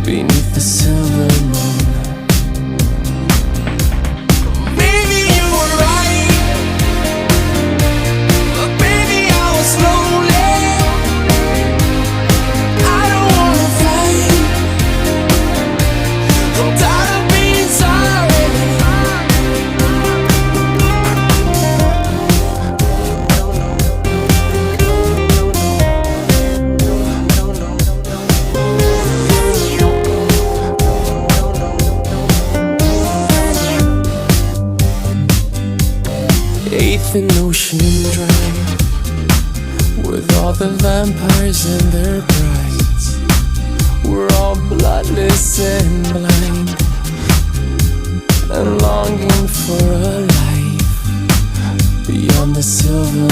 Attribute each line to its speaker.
Speaker 1: beneath the silver moon. Maybe you were right, but baby I was lonely. I don't wanna fight, I'm tired of being sorry. Eighth and Ocean Drive, with all the vampires and their brides. We're all bloodless and blind, and longing for a life beyond the silver